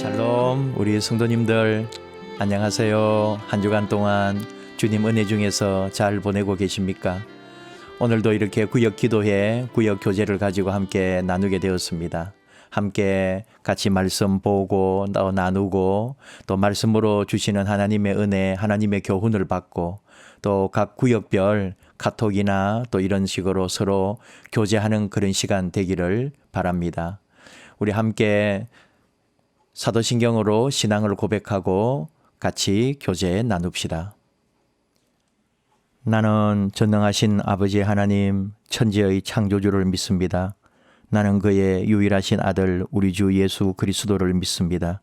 샬롬, 우리 성도님들 안녕하세요. 한 주간 동안 주님 은혜 중에서 잘 보내고 계십니까? 오늘도 이렇게 구역 기도회, 구역 교제를 가지고 함께 나누게 되었습니다. 함께 같이 말씀 보고 또 나누고 또 말씀으로 주시는 하나님의 은혜, 하나님의 교훈을 받고 또 각 구역별 카톡이나 또 이런 식으로 서로 교제하는 그런 시간 되기를 바랍니다. 우리 함께 사도신경으로 신앙을 고백하고 같이 교제 나눕시다. 나는 전능하신 아버지 하나님 천지의 창조주를 믿습니다. 나는 그의 유일하신 아들 우리 주 예수 그리스도를 믿습니다.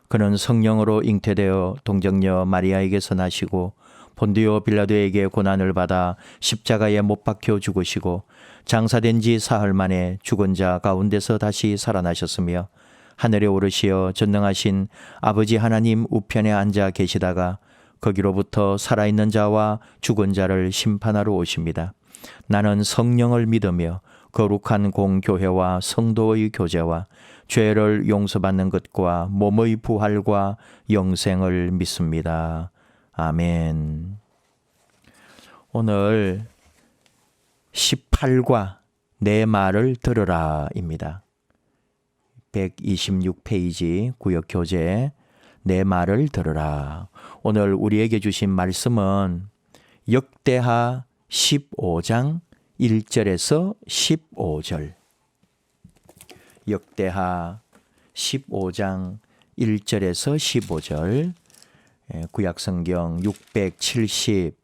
그는 성령으로 잉태되어 동정녀 마리아에게서 나시고 본디오 빌라도에게 고난을 받아 십자가에 못 박혀 죽으시고 장사된 지 사흘 만에 죽은 자 가운데서 다시 살아나셨으며 하늘에 오르시어 전능하신 아버지 하나님 우편에 앉아 계시다가 거기로부터 살아있는 자와 죽은 자를 심판하러 오십니다. 나는 성령을 믿으며 거룩한 공교회와 성도의 교제와 죄를 용서받는 것과 몸의 부활과 영생을 믿습니다. 아멘. 오늘 18과 내 말을 들으라입니다. 126페이지 구역 교재 내 말을 들으라. 오늘 우리에게 주신 말씀은 역대하 15장 1절에서 15절. 역대하 15장 1절에서 15절. 구약성경 674면.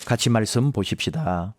같이 말씀 보십시다.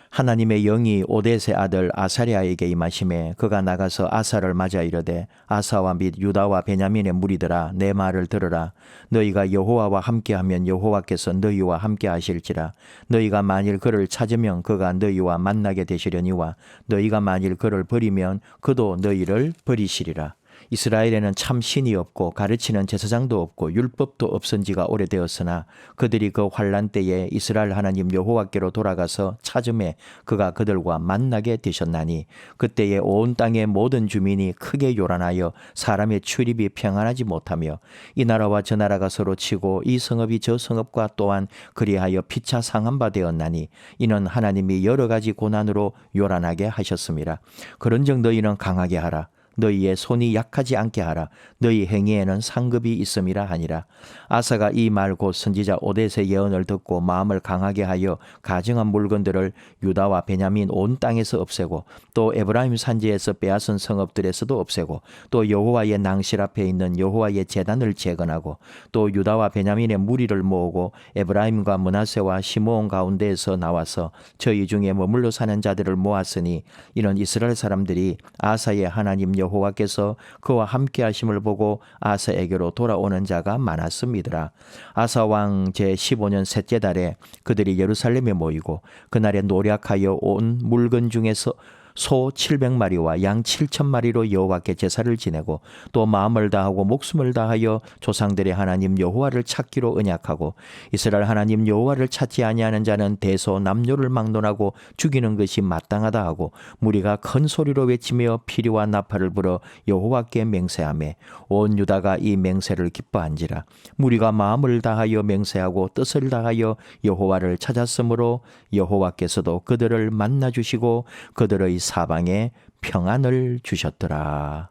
하나님의 영이 오뎃의 아들 아사랴에게 임하심에 그가 나가서 아사를 맞아 이르되 아사와 및 유다와 베냐민의 무리들아 내 말을 들으라. 너희가 여호와와 함께하면 여호와께서 너희와 함께하실지라. 너희가 만일 그를 찾으면 그가 너희와 만나게 되시려니와 너희가 만일 그를 버리면 그도 너희를 버리시리라. 이스라엘에는 참 신이 없고 가르치는 제사장도 없고 율법도 없은 지가 오래되었으나 그들이 그 환난 때에 이스라엘 하나님 여호와께로 돌아가서 찾음에 그가 그들과 만나게 되셨나니 그때에 온 땅의 모든 주민이 크게 요란하여 사람의 출입이 평안하지 못하며 이 나라와 저 나라가 서로 치고 이 성읍이 저 성읍과 또한 그리하여 피차 상한 바 되었나니 이는 하나님이 여러 가지 고난으로 요란하게 하셨습니다. 그런즉 너희는 강하게 하라. 너희의 손이 약하지 않게 하라. 너희 행위에는 상급이 있음이라 하니라. 아사가 이 말 곧 선지자 오뎃의 예언을 듣고 마음을 강하게 하여 가증한 물건들을 유다와 베냐민 온 땅에서 없애고 또 에브라임 산지에서 빼앗은 성읍들에서도 없애고 또 여호와의 낭실 앞에 있는 여호와의 제단을 재건하고 또 유다와 베냐민의 무리를 모으고 에브라임과 므낫세와 시므온 가운데에서 나와서 저희 중에 머물러 사는 자들을 모았으니 이는 이스라엘 사람들이 아사의 하나님 여호와께서 그와 함께 하심을 보고 아사에게로 돌아오는 자가 많았음이더라. 아사 왕 제15년 셋째 달에 그들이 예루살렘에 모이고 그날에 노력하여 온 물건 중에서 소 700마리와 양 7,000마리로 여호와께 제사를 지내고 또 마음을 다하고 목숨을 다하여 조상들의 하나님 여호와를 찾기로 언약하고 이스라엘 하나님 여호와를 찾지 아니하는 자는 대소남녀를 막론하고 죽이는 것이 마땅하다 하고 무리가 큰 소리로 외치며 피리와 나팔을 불어 여호와께 맹세하며 온 유다가 이 맹세를 기뻐한지라. 무리가 마음을 다하여 맹세하고 뜻을 다하여 여호와를 찾았으므로 여호와께서도 그들을 만나 주시고 그들의 사방에 평안을 주셨더라.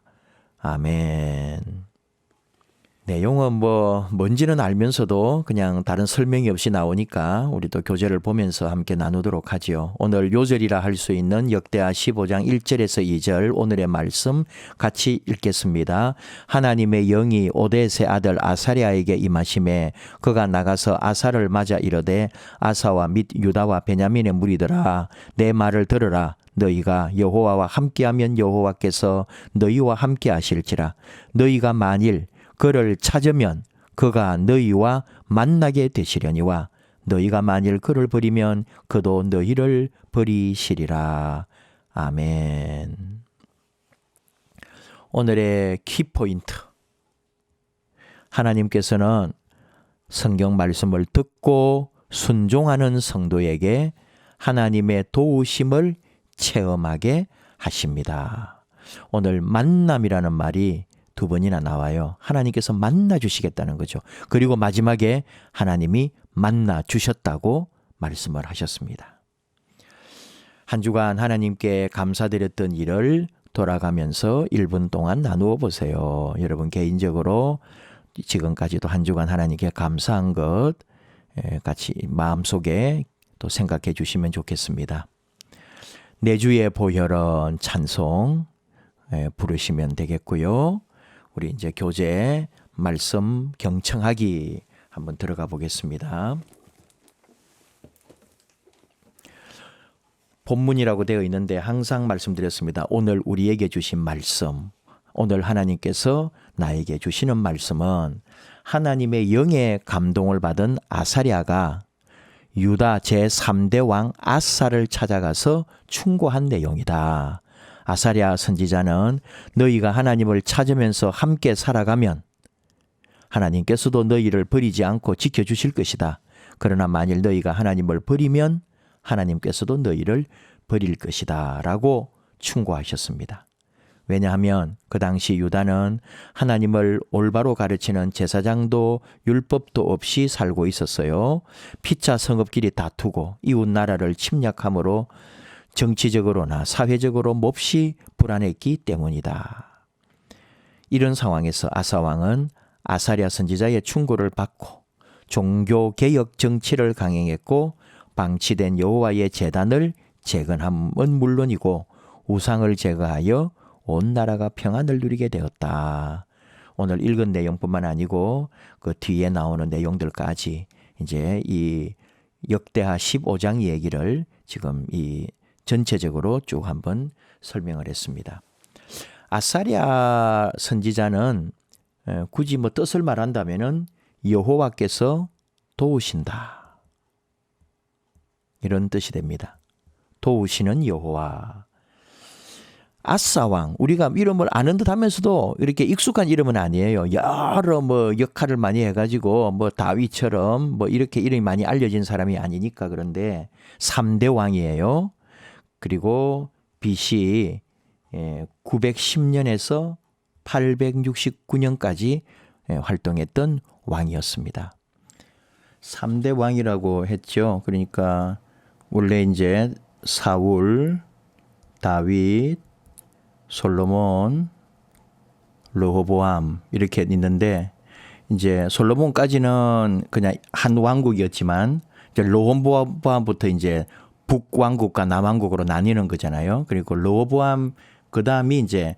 아멘. 내용은 뭔지는 알면서도 그냥 다른 설명이 없이 나오니까 우리도 교재를 보면서 함께 나누도록 하지요. 오늘 요절이라 할 수 있는 역대하 15장 1절에서 2절 오늘의 말씀 같이 읽겠습니다. 하나님의 영이 오뎃의 아들 아사랴에게 임하심에 그가 나가서 아사를 맞아 이르되 아사와 및 유다와 베냐민의 무리들아 내 말을 들으라. 너희가 여호와와 함께하면 여호와께서 너희와 함께하실지라. 너희가 만일 그를 찾으면 그가 너희와 만나게 되시려니와 너희가 만일 그를 버리면 그도 너희를 버리시리라. 아멘. 오늘의 키포인트. 하나님께서는 성경 말씀을 듣고 순종하는 성도에게 하나님의 도우심을 체험하게 하십니다. 오늘 만남이라는 말이 두 번이나 나와요. 하나님께서 만나 주시겠다는 거죠. 그리고 마지막에 하나님이 만나 주셨다고 말씀을 하셨습니다. 한 주간 하나님께 감사드렸던 일을 돌아가면서 1분 동안 나누어 보세요. 여러분 개인적으로 지금까지도 한 주간 하나님께 감사한 것 같이 마음속에 또 생각해 주시면 좋겠습니다. 내주의 보혈은 찬송 부르시면 되겠고요. 우리 이제 교재 말씀 경청하기 한번 들어가 보겠습니다. 본문이라고 되어 있는데 항상 말씀드렸습니다. 오늘 우리에게 주신 말씀, 오늘 하나님께서 나에게 주시는 말씀은 하나님의 영의 감동을 받은 아사랴가 유다 제3대 왕 아사를 찾아가서 충고한 내용이다. 아사랴 선지자는 너희가 하나님을 찾으면서 함께 살아가면 하나님께서도 너희를 버리지 않고 지켜주실 것이다. 그러나 만일 너희가 하나님을 버리면 하나님께서도 너희를 버릴 것이다 라고 충고하셨습니다. 왜냐하면 그 당시 유다는 하나님을 올바로 가르치는 제사장도 율법도 없이 살고 있었어요. 피차 성읍끼리 다투고 이웃 나라를 침략함으로 정치적으로나 사회적으로 몹시 불안했기 때문이다. 이런 상황에서 아사 왕은 아사랴 선지자의 충고를 받고 종교개혁 정치를 강행했고 방치된 여호와의 제단을 재건함은 물론이고 우상을 제거하여 온 나라가 평안을 누리게 되었다. 오늘 읽은 내용뿐만 아니고 그 뒤에 나오는 내용들까지 이제 이 역대하 15장 얘기를 지금 이 전체적으로 쭉 한번 설명을 했습니다. 아사랴 선지자는 굳이 뭐 뜻을 말한다면은 여호와께서 도우신다. 이런 뜻이 됩니다. 도우시는 여호와. 아사 왕, 우리가 이름을 아는 듯 하면서도 이렇게 익숙한 이름은 아니에요. 여러 뭐 역할을 많이 해가지고 뭐 다윗처럼 뭐 이렇게 이름이 많이 알려진 사람이 아니니까. 그런데 3대 왕이에요. 그리고 BC 910년에서 869년까지 활동했던 왕이었습니다. 3대 왕이라고 했죠. 그러니까 원래 이제 사울, 다윗, 솔로몬, 르호보암 이렇게 있는데 이제 솔로몬까지는 그냥 한 왕국이었지만 이제 르호보암부터 이제 북왕국과 남왕국으로 나뉘는 거잖아요. 그리고 르호보암 그 다음이 이제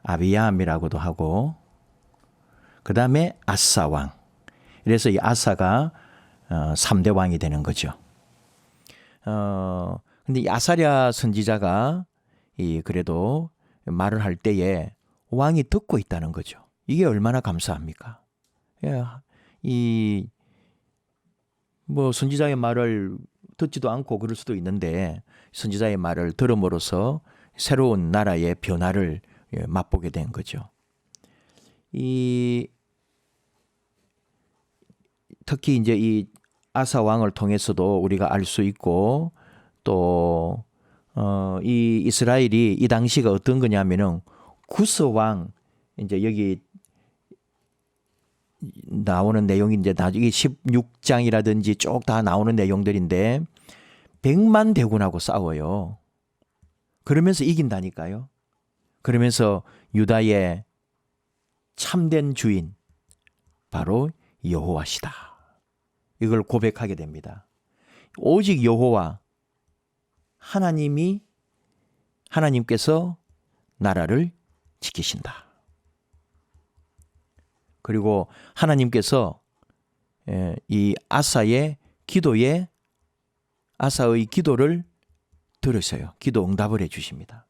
아비야함이라고도 하고 그 다음에 아사 왕. 그래서 이 아사가 3대 왕이 되는 거죠. 근데 이 아사랴 선지자가 그래도 말을 할 때에 왕이 듣고 있다는 거죠. 이게 얼마나 감사합니까? 뭐 선지자의 말을 듣지도 않고 그럴 수도 있는데 선지자의 말을 들음으로써 새로운 나라의 변화를 맛보게 된 거죠. 특히 이제 이 아사 왕을 통해서도 우리가 알 수 있고 또 이 이스라엘이 이 당시가 어떤 거냐면은 구스 왕 이제 여기 나오는 내용이 이제 나중에 16장이라든지 쭉 다 나오는 내용들인데 100만 대군하고 싸워요. 그러면서 이긴다니까요. 그러면서 유다의 참된 주인 바로 여호와시다. 이걸 고백하게 됩니다. 오직 여호와 하나님께서 나라를 지키신다. 그리고 하나님께서 이 아사의 기도를 들으셔요. 기도 응답을 해주십니다.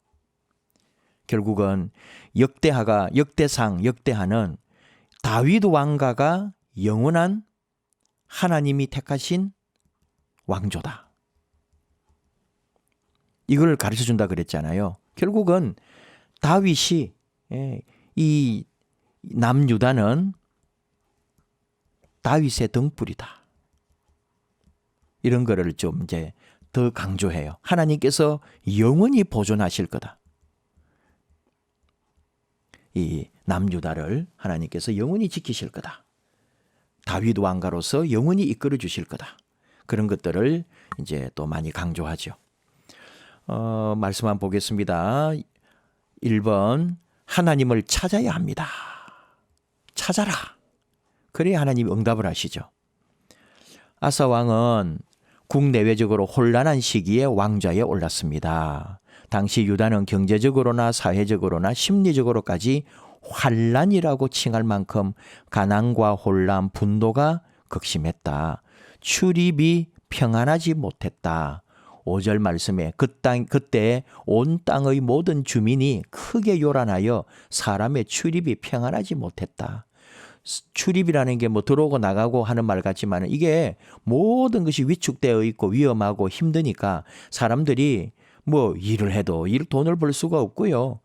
결국은 역대하는 다윗 왕가가 영원한 하나님이 택하신 왕조다. 이걸 가르쳐준다 그랬잖아요. 결국은 다윗이 이 남유다는 다윗의 등불이다. 이런 거를 좀 이제 더 강조해요. 하나님께서 영원히 보존하실 거다. 이 남유다를 하나님께서 영원히 지키실 거다. 다윗 왕가로서 영원히 이끌어 주실 거다. 그런 것들을 이제 또 많이 강조하죠. 말씀 한번 보겠습니다. 1번, 하나님을 찾아야 합니다. 찾아라. 그래야 하나님이 응답을 하시죠. 아사 왕은 국내외적으로 혼란한 시기에 왕좌에 올랐습니다. 당시 유다는 경제적으로나 사회적으로나 심리적으로까지 환란이라고 칭할 만큼 가난과 혼란, 분노가 극심했다. 출입이 평안하지 못했다. 5절 말씀에 그때 온 땅의 모든 주민이 크게 요란하여 사람의 출입이 평안하지 못했다. 출입이라는 게 뭐 들어오고 나가고 하는 말 같지만 이게 모든 것이 위축되어 있고 위험하고 힘드니까 사람들이 뭐 일을 해도 돈을 벌 수가 없고요.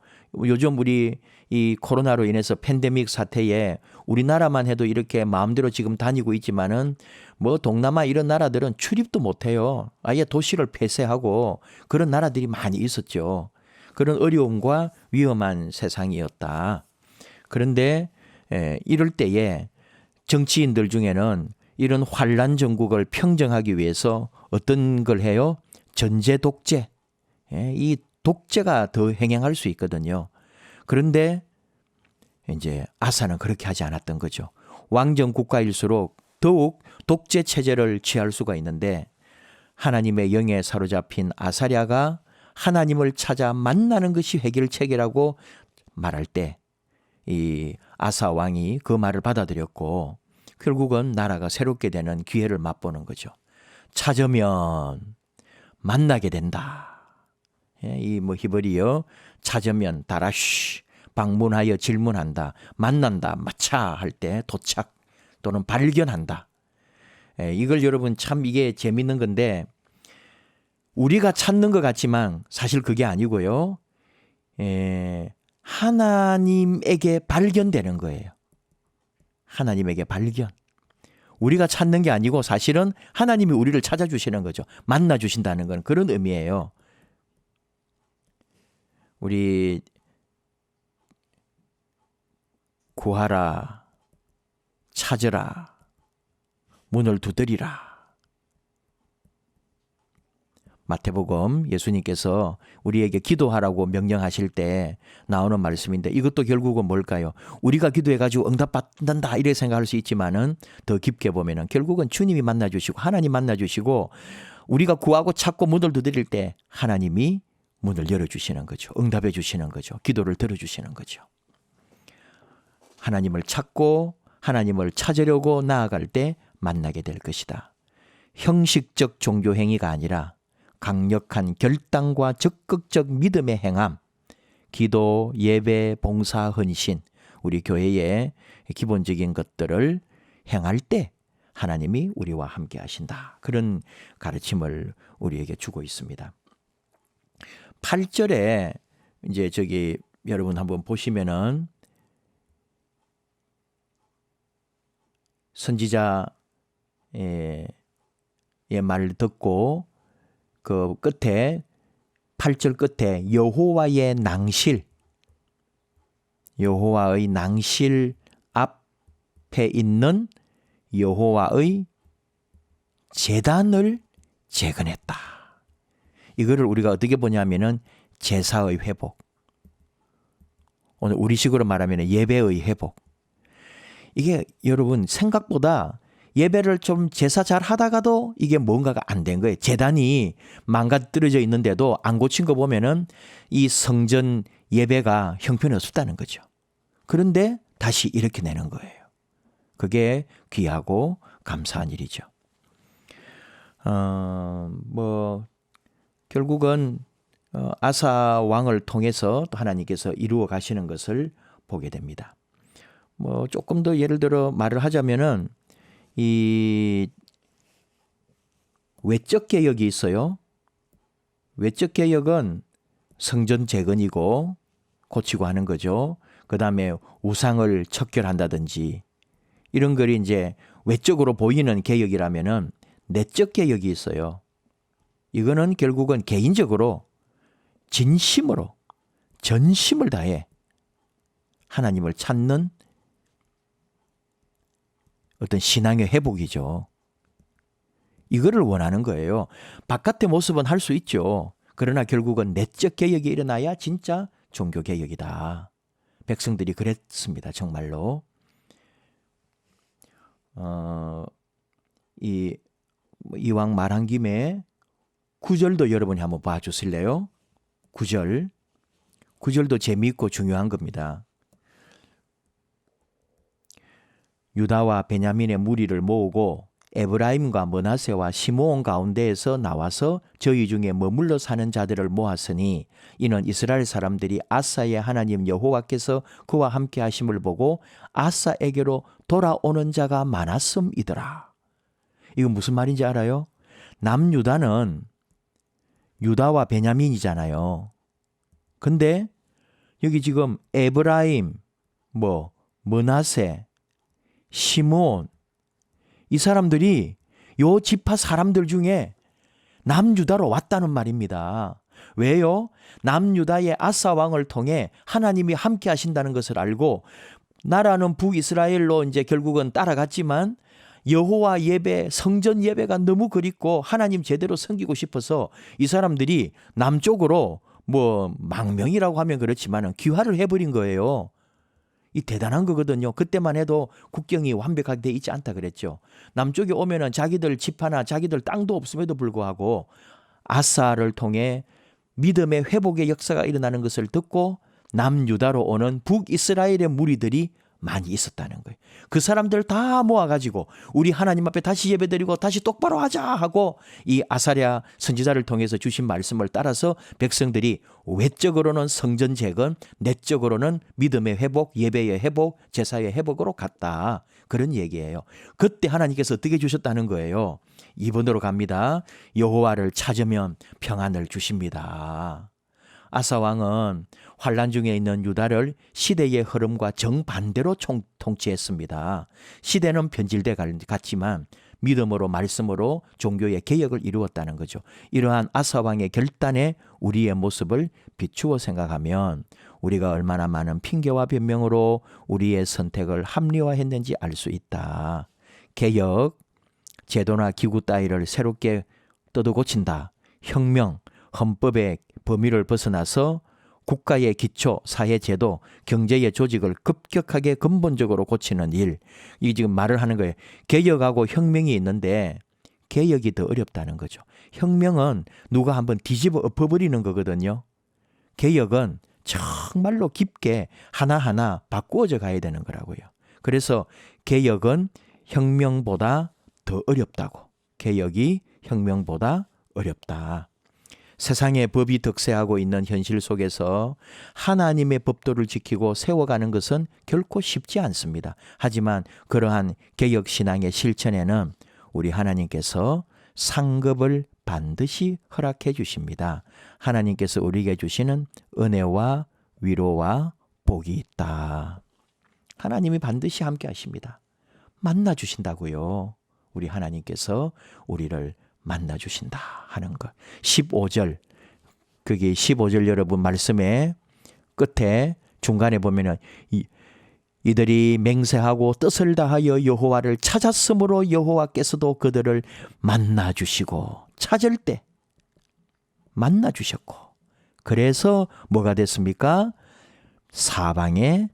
요즘 우리 이 코로나로 인해서 팬데믹 사태에 우리나라만 해도 이렇게 마음대로 지금 다니고 있지만은 뭐 동남아 이런 나라들은 출입도 못해요. 아예 도시를 폐쇄하고 그런 나라들이 많이 있었죠. 그런 어려움과 위험한 세상이었다. 그런데 이럴 때에 정치인들 중에는 이런 환란 정국을 평정하기 위해서 어떤 걸 해요? 전제 독재. 이 독재가 더 행행할 수 있거든요. 그런데 이제 아사는 그렇게 하지 않았던 거죠. 왕정 국가일수록 더욱 독재 체제를 취할 수가 있는데 하나님의 영에 사로잡힌 아사랴가 하나님을 찾아 만나는 것이 해결책이라고 말할 때 이 아사 왕이 그 말을 받아들였고 결국은 나라가 새롭게 되는 기회를 맛보는 거죠. 찾으면 만나게 된다. 이 뭐 히브리어 찾으면 다라쉬, 방문하여 질문한다, 만난다, 마차 할 때 도착 또는 발견한다. 이걸 여러분 참 이게 재밌는 건데 우리가 찾는 것 같지만 사실 그게 아니고요. 하나님에게 발견되는 거예요. 하나님에게 발견. 우리가 찾는 게 아니고 사실은 하나님이 우리를 찾아주시는 거죠. 만나주신다는 건 그런 의미예요. 우리 구하라, 찾으라, 문을 두드리라. 마태복음 예수님께서 우리에게 기도하라고 명령하실 때 나오는 말씀인데 이것도 결국은 뭘까요? 우리가 기도해가지고 응답받는다 이렇게 생각할 수 있지만은 더 깊게 보면은 결국은 주님이 만나주시고 하나님 만나주시고 우리가 구하고 찾고 문을 두드릴 때 하나님이 문을 열어주시는 거죠. 응답해 주시는 거죠. 기도를 들어주시는 거죠. 하나님을 찾고 하나님을 찾으려고 나아갈 때 만나게 될 것이다. 형식적 종교 행위가 아니라 강력한 결단과 적극적 믿음의 행함, 기도, 예배, 봉사, 헌신, 우리 교회의 기본적인 것들을 행할 때 하나님이 우리와 함께 하신다. 그런 가르침을 우리에게 주고 있습니다. 8절에 이제 저기 여러분 한번 보시면은 선지자의 말을 듣고 그 끝에 8절 끝에 여호와의 낭실 앞에 있는 여호와의 제단을 재건했다. 이거를 우리가 어떻게 보냐면은 제사의 회복. 오늘 우리식으로 말하면 예배의 회복. 이게 여러분 생각보다 예배를 좀 제사 잘 하다가도 이게 뭔가가 안 된 거예요. 제단이 망가뜨려져 있는데도 안 고친 거 보면은 이 성전 예배가 형편이 없었다는 거죠. 그런데 다시 이렇게 내는 거예요. 그게 귀하고 감사한 일이죠. 결국은 아사 왕을 통해서 또 하나님께서 이루어 가시는 것을 보게 됩니다. 조금 더 예를 들어 말을 하자면은 이 외적 개혁이 있어요. 외적 개혁은 성전 재건이고 고치고 하는 거죠. 그 다음에 우상을 척결한다든지 이런 글이 이제 외적으로 보이는 개혁이라면은 내적 개혁이 있어요. 이거는 결국은 개인적으로 진심으로 전심을 다해 하나님을 찾는 어떤 신앙의 회복이죠. 이거를 원하는 거예요. 바깥의 모습은 할 수 있죠. 그러나 결국은 내적 개혁이 일어나야 진짜 종교 개혁이다. 백성들이 그랬습니다. 정말로. 이왕 말한 김에 9절도 여러분이 한번 봐주실래요? 9절도 재미있고 중요한 겁니다. 유다와 베냐민의 무리를 모으고 에브라임과 므낫세와 시므온 가운데에서 나와서 저희 중에 머물러 사는 자들을 모았으니 이는 이스라엘 사람들이 아사의 하나님 여호와께서 그와 함께 하심을 보고 아사에게로 돌아오는 자가 많았음이더라. 이거 무슨 말인지 알아요? 남유다는 유다와 베냐민이잖아요. 근데 여기 지금 에브라임, 므낫세, 시므온 이 사람들이 요 지파 사람들 중에 남유다로 왔다는 말입니다. 왜요? 남유다의 아사 왕을 통해 하나님이 함께 하신다는 것을 알고 나라는 북이스라엘로 이제 결국은 따라갔지만 여호와 예배, 성전 예배가 너무 그립고 하나님 제대로 섬기고 싶어서 이 사람들이 남쪽으로 망명이라고 하면 그렇지만 귀화를 해버린 거예요. 이 대단한 거거든요. 그때만 해도 국경이 완벽하게 돼 있지 않다 그랬죠. 남쪽에 오면은 자기들 집 하나, 자기들 땅도 없음에도 불구하고 아사를 통해 믿음의 회복의 역사가 일어나는 것을 듣고 남유다로 오는 북이스라엘의 무리들이 많이 있었다는 거예요. 그 사람들 다 모아가지고 우리 하나님 앞에 다시 예배드리고 다시 똑바로 하자 하고 이 아사랴 선지자를 통해서 주신 말씀을 따라서 백성들이 외적으로는 성전 재건, 내적으로는 믿음의 회복, 예배의 회복, 제사의 회복으로 갔다. 그런 얘기예요. 그때 하나님께서 어떻게 주셨다는 거예요? 2번으로 갑니다. 여호와를 찾으면 평안을 주십니다. 아사 왕은 환란 중에 있는 유다를 시대의 흐름과 정반대로 통치했습니다. 시대는 변질돼 갔지만 믿음으로 말씀으로 종교의 개혁을 이루었다는 거죠. 이러한 아사 왕의 결단에 우리의 모습을 비추어 생각하면 우리가 얼마나 많은 핑계와 변명으로 우리의 선택을 합리화했는지 알 수 있다. 개혁, 제도나 기구 따위를 새롭게 뜯어고친다. 혁명, 헌법의 범위를 벗어나서 국가의 기초, 사회 제도, 경제의 조직을 급격하게 근본적으로 고치는 일. 이 지금 말을 하는 거예요. 개혁하고 혁명이 있는데 개혁이 더 어렵다는 거죠. 혁명은 누가 한번 뒤집어 엎어버리는 거거든요. 개혁은 정말로 깊게 하나하나 바꾸어져 가야 되는 거라고요. 그래서 개혁은 혁명보다 더 어렵다고. 개혁이 혁명보다 어렵다. 세상의 법이 득세하고 있는 현실 속에서 하나님의 법도를 지키고 세워가는 것은 결코 쉽지 않습니다. 하지만 그러한 개혁신앙의 실천에는 우리 하나님께서 상급을 반드시 허락해 주십니다. 하나님께서 우리에게 주시는 은혜와 위로와 복이 있다. 하나님이 반드시 함께 하십니다. 만나 주신다고요. 우리 하나님께서 우리를 만나 주신다 하는 것. 15절. 그게 15절 여러분 말씀의 끝에 중간에 보면은 이들이 맹세하고 뜻을 다하여 여호와를 찾았으므로 여호와께서도 그들을 만나 주시고 찾을 때 만나 주셨고 그래서 뭐가 됐습니까? 사방에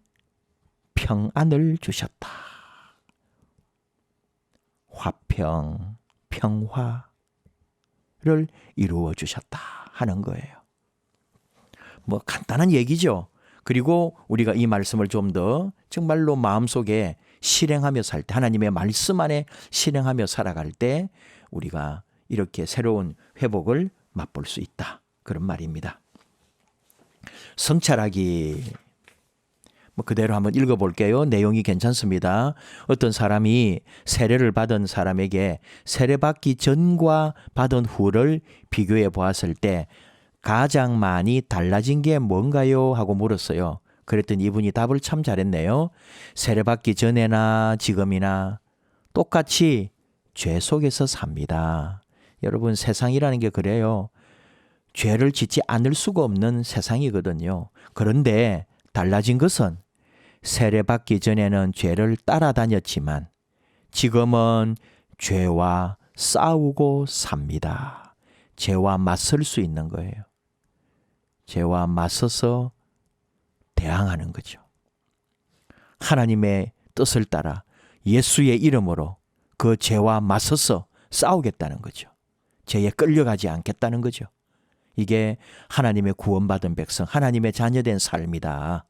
평안을 주셨다. 화평, 평화 를 이루어 주셨다 하는 거예요. 간단한 얘기죠. 그리고 우리가 이 말씀을 좀 더 정말로 마음속에 실행하며 살 때, 하나님의 말씀 안에 실행하며 살아갈 때 우리가 이렇게 새로운 회복을 맛볼 수 있다. 그런 말입니다. 성찰하기. 그대로 한번 읽어볼게요. 내용이 괜찮습니다. 어떤 사람이 세례를 받은 사람에게 세례받기 전과 받은 후를 비교해 보았을 때 가장 많이 달라진 게 뭔가요? 하고 물었어요. 그랬더니 이분이 답을 참 잘했네요. 세례받기 전에나 지금이나 똑같이 죄 속에서 삽니다. 여러분, 세상이라는 게 그래요. 죄를 짓지 않을 수가 없는 세상이거든요. 그런데 달라진 것은 세례받기 전에는 죄를 따라다녔지만 지금은 죄와 싸우고 삽니다. 죄와 맞설 수 있는 거예요. 죄와 맞서서 대항하는 거죠. 하나님의 뜻을 따라 예수의 이름으로 그 죄와 맞서서 싸우겠다는 거죠. 죄에 끌려가지 않겠다는 거죠. 이게 하나님의 구원받은 백성, 하나님의 자녀된 삶이다.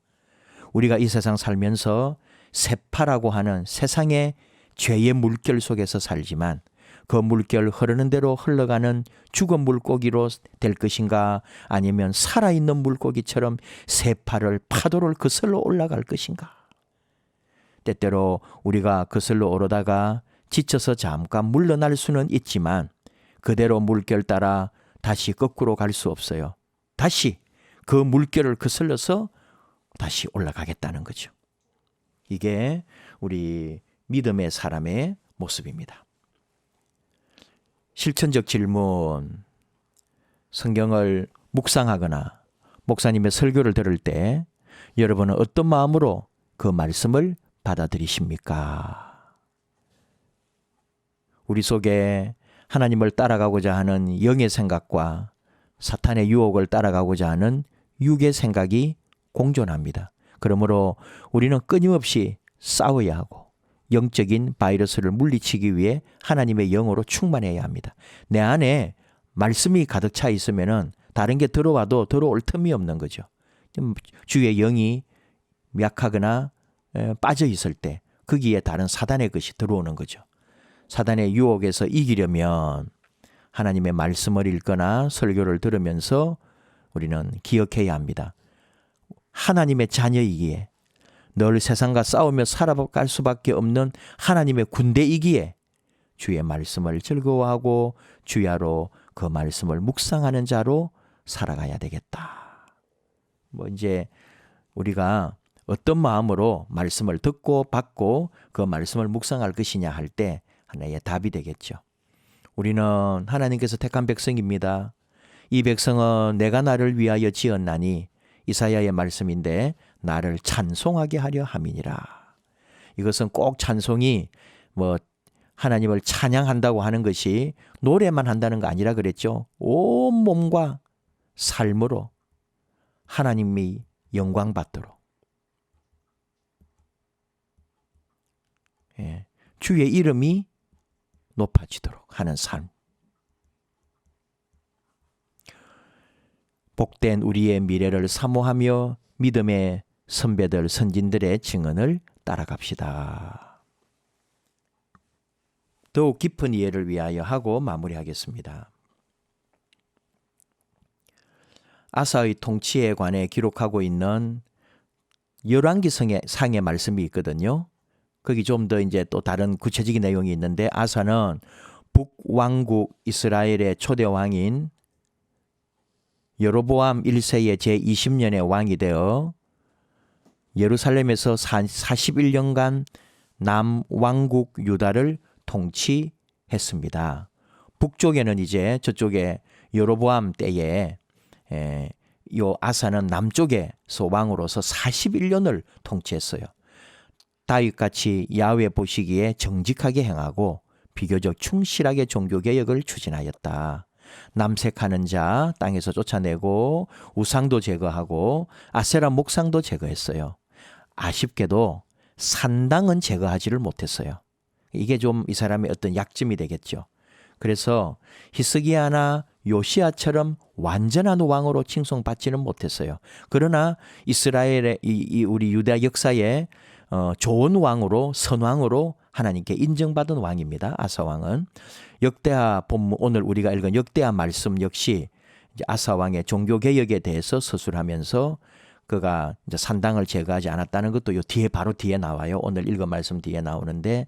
우리가 이 세상 살면서 세파라고 하는 세상의 죄의 물결 속에서 살지만 그 물결 흐르는 대로 흘러가는 죽은 물고기로 될 것인가, 아니면 살아있는 물고기처럼 세파를 파도를 거슬러 올라갈 것인가. 때때로 우리가 거슬러 오르다가 지쳐서 잠깐 물러날 수는 있지만 그대로 물결 따라 다시 거꾸로 갈 수 없어요. 다시 그 물결을 거슬러서 다시 올라가겠다는 거죠. 이게 우리 믿음의 사람의 모습입니다. 실천적 질문. 성경을 묵상하거나 목사님의 설교를 들을 때 여러분은 어떤 마음으로 그 말씀을 받아들이십니까? 우리 속에 하나님을 따라가고자 하는 영의 생각과 사탄의 유혹을 따라가고자 하는 육의 생각이 공존합니다. 그러므로 우리는 끊임없이 싸워야 하고 영적인 바이러스를 물리치기 위해 하나님의 영으로 충만해야 합니다. 내 안에 말씀이 가득 차 있으면은 다른 게 들어와도 들어올 틈이 없는 거죠. 주의 영이 약하거나 빠져 있을 때 거기에 다른 사단의 것이 들어오는 거죠. 사단의 유혹에서 이기려면 하나님의 말씀을 읽거나 설교를 들으면서 우리는 기억해야 합니다. 하나님의 자녀이기에, 늘 세상과 싸우며 살아갈 수밖에 없는 하나님의 군대이기에 주의 말씀을 즐거워하고 주야로 그 말씀을 묵상하는 자로 살아가야 되겠다. 이제 우리가 어떤 마음으로 말씀을 듣고 받고 그 말씀을 묵상할 것이냐 할 때 하나의 답이 되겠죠. 우리는 하나님께서 택한 백성입니다. 이 백성은 내가 나를 위하여 지었나니, 이사야의 말씀인데 나를 찬송하게 하려 함이니라. 이것은 꼭 찬송이 하나님을 찬양한다고 하는 것이 노래만 한다는 거 아니라 그랬죠. 온 몸과 삶으로 하나님이 영광 받도록, 주의 이름이 높아지도록 하는 삶. 복된 우리의 미래를 사모하며 믿음의 선배들, 선진들의 증언을 따라갑시다. 더욱 깊은 이해를 위하여 하고 마무리하겠습니다. 아사의 통치에 관해 기록하고 있는 열왕기상의 말씀이 있거든요. 거기 좀 더 이제 또 다른 구체적인 내용이 있는데, 아사는 북왕국 이스라엘의 초대 왕인 여로보암 1세의 제20년의 왕이 되어 예루살렘에서 41년간 남왕국 유다를 통치했습니다. 북쪽에는 이제 저쪽에 여로보암 때에 요 아사는 남쪽에서 왕으로서 41년을 통치했어요. 다윗같이 야훼 보시기에 정직하게 행하고 비교적 충실하게 종교개혁을 추진하였다. 남색하는 자 땅에서 쫓아내고 우상도 제거하고 아세라 목상도 제거했어요. 아쉽게도 산당은 제거하지를 못했어요. 이게 좀 이 사람의 어떤 약점이 되겠죠. 그래서 히스기야나 요시야처럼 완전한 왕으로 칭송받지는 못했어요. 그러나 이스라엘의 우리 유다 역사에 좋은 왕으로, 선왕으로 하나님께 인정받은 왕입니다. 아사 왕은. 역대하 본문, 오늘 우리가 읽은 역대하 말씀 역시 이제 아사 왕의 종교 개혁에 대해서 서술하면서 그가 이제 산당을 제거하지 않았다는 것도 요 뒤에, 바로 뒤에 나와요. 오늘 읽은 말씀 뒤에 나오는데,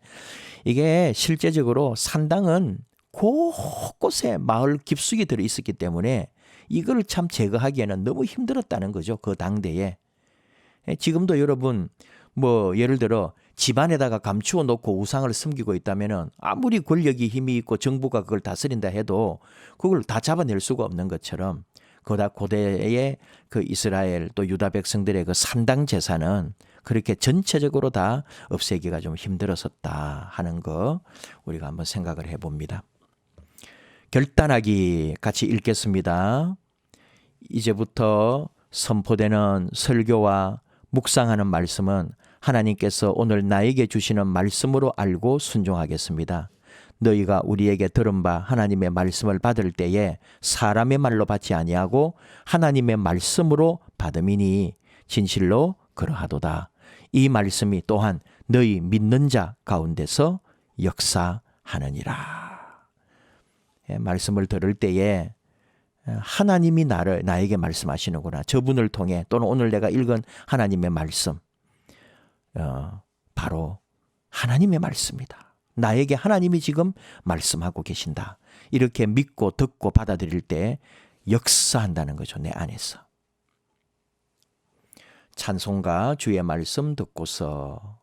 이게 실제적으로 산당은 곳곳에 마을 깊숙이 들어 있었기 때문에 이걸 참 제거하기에는 너무 힘들었다는 거죠. 그 당대에. 지금도 여러분 예를 들어 집안에다가 감추어 놓고 우상을 섬기고 있다면은 아무리 권력이 힘이 있고 정부가 그걸 다스린다 해도 그걸 다 잡아낼 수가 없는 것처럼 그다 고대의 그 이스라엘 또 유다 백성들의 그 산당 제사는 그렇게 전체적으로 다 없애기가 좀 힘들었었다 하는 거 우리가 한번 생각을 해봅니다. 결단하기 같이 읽겠습니다. 이제부터 선포되는 설교와 묵상하는 말씀은 하나님께서 오늘 나에게 주시는 말씀으로 알고 순종하겠습니다. 너희가 우리에게 들은 바 하나님의 말씀을 받을 때에 사람의 말로 받지 아니하고 하나님의 말씀으로 받음이니 진실로 그러하도다. 이 말씀이 또한 너희 믿는 자 가운데서 역사하느니라. 말씀을 들을 때에 하나님이 나에게 말씀하시는구나. 저분을 통해 또는 오늘 내가 읽은 하나님의 말씀 바로 하나님의 말씀이다. 나에게 하나님이 지금 말씀하고 계신다. 이렇게 믿고 듣고 받아들일 때 역사한다는 거죠. 내 안에서. 찬송가 주의 말씀 듣고서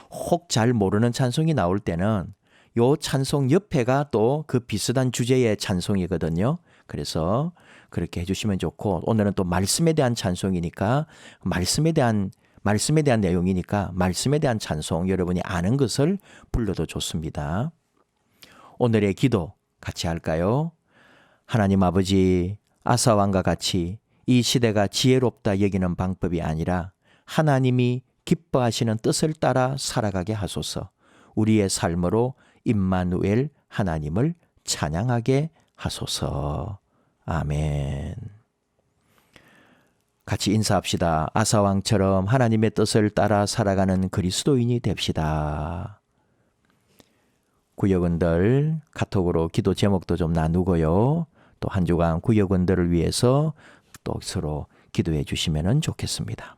혹 잘 모르는 찬송이 나올 때는 요 찬송 옆에가 또 그 비슷한 주제의 찬송이거든요. 그래서 그렇게 해주시면 좋고 오늘은 또 말씀에 대한 찬송이니까 말씀에 대한 내용이니까 말씀에 대한 찬송 여러분이 아는 것을 불러도 좋습니다. 오늘의 기도 같이 할까요? 하나님 아버지, 아사왕과 같이 이 시대가 지혜롭다 여기는 방법이 아니라 하나님이 기뻐하시는 뜻을 따라 살아가게 하소서. 우리의 삶으로 임마누엘 하나님을 찬양하게 하소서. 아멘. 같이 인사합시다. 아사왕처럼 하나님의 뜻을 따라 살아가는 그리스도인이 됩시다. 구역원들 카톡으로 기도 제목도 좀 나누고요. 또 한 주간 구역원들을 위해서 또 서로 기도해 주시면 좋겠습니다.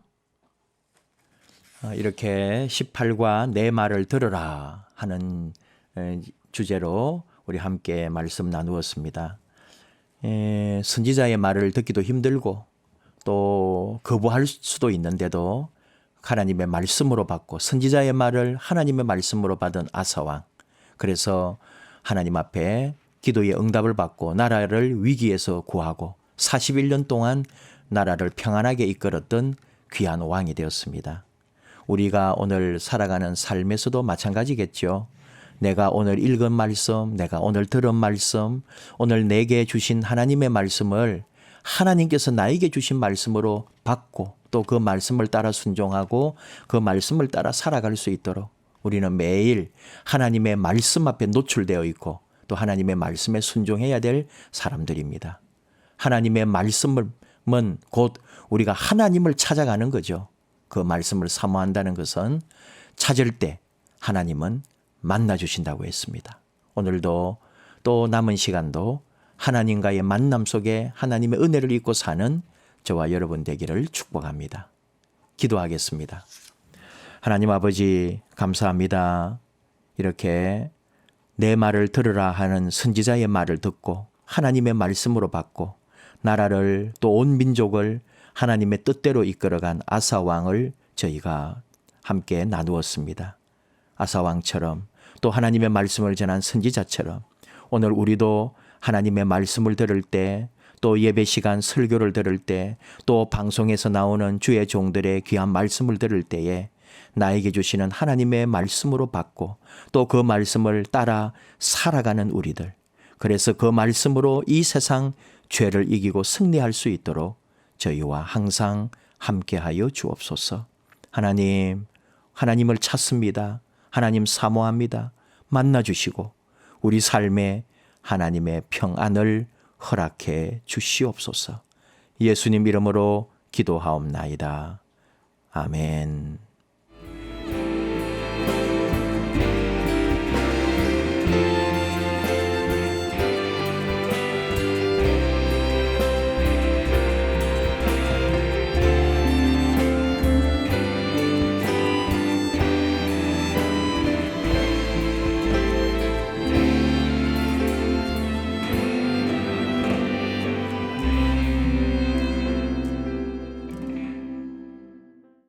이렇게 18과 내 말을 들으라 하는 주제로 우리 함께 말씀 나누었습니다. 선지자의 말을 듣기도 힘들고 또 거부할 수도 있는데도 하나님의 말씀으로 받고 선지자의 말을 하나님의 말씀으로 받은 아사왕. 그래서 하나님 앞에 기도의 응답을 받고 나라를 위기에서 구하고 41년 동안 나라를 평안하게 이끌었던 귀한 왕이 되었습니다. 우리가 오늘 살아가는 삶에서도 마찬가지겠죠. 내가 오늘 읽은 말씀, 내가 오늘 들은 말씀, 오늘 내게 주신 하나님의 말씀을 하나님께서 나에게 주신 말씀으로 받고 또 그 말씀을 따라 순종하고 그 말씀을 따라 살아갈 수 있도록 우리는 매일 하나님의 말씀 앞에 노출되어 있고 또 하나님의 말씀에 순종해야 될 사람들입니다. 하나님의 말씀은 곧 우리가 하나님을 찾아가는 거죠. 그 말씀을 사모한다는 것은 찾을 때 하나님은 만나주신다고 했습니다. 오늘도 또 남은 시간도 하나님과의 만남 속에 하나님의 은혜를 입고 사는 저와 여러분 되기를 축복합니다. 기도하겠습니다. 하나님 아버지 감사합니다. 이렇게 내 말을 들으라 하는 선지자의 말을 듣고 하나님의 말씀으로 받고 나라를 또 온 민족을 하나님의 뜻대로 이끌어간 아사왕을 저희가 함께 나누었습니다. 아사왕처럼 또 하나님의 말씀을 전한 선지자처럼 오늘 우리도 하나님의 말씀을 들을 때 또 예배 시간 설교를 들을 때 또 방송에서 나오는 주의 종들의 귀한 말씀을 들을 때에 나에게 주시는 하나님의 말씀으로 받고 또 그 말씀을 따라 살아가는 우리들. 그래서 그 말씀으로 이 세상 죄를 이기고 승리할 수 있도록 저희와 항상 함께하여 주옵소서. 하나님을 찾습니다. 하나님 사모합니다. 만나주시고 우리 삶에 하나님의 평안을 허락해 주시옵소서. 예수님 이름으로 기도하옵나이다. 아멘.